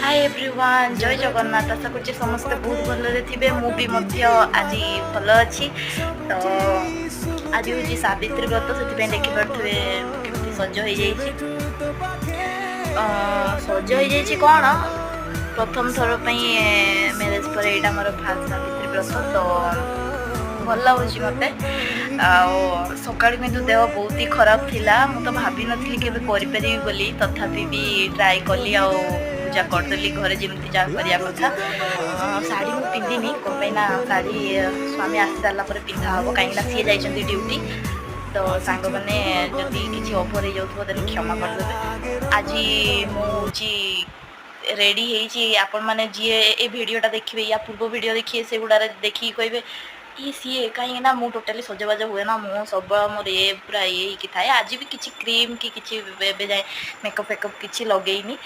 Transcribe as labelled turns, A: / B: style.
A: Hi everyone जय जगन्नाथ आशा कर समस्ते बहुत भलरे थे मुझे आज भल अच्छी तो आज हूँ सावित्री व्रत से देखिपे केमती सज हो सज हो कौन प्रथम थर मैरेज पर यहाँ मोर फास्ट सावित्री व्रत तो भल लगुच मत सका कितु देह बहुत ही खराब थिला तो भाभी नी के बोली तथापि भी ट्राए कली पूजा करदेली घरे जमी जहाँ करा कथा शाढ़ी मुझे पिंधिनी कहीं शाढ़ी स्वामी आसी सारा पिंधा हम कहीं सी जाइए ड्यूटी तो सांग मैंने जदि किसी ओभर हो जाए क्षमा करदे। आज मुझे रेडी आपण मैंने जी ए भिडटा देखिए या पूर्व भिड देखिए से गुड़ा देखिए कहे ये सी कहीं ना मुझे टोटाली सजबाज हुए ना मुँह सब मोर ये पूरा ये थाए आज भी किसी क्रीम कि जाए मेकअप फेकअप किसी लगेनी।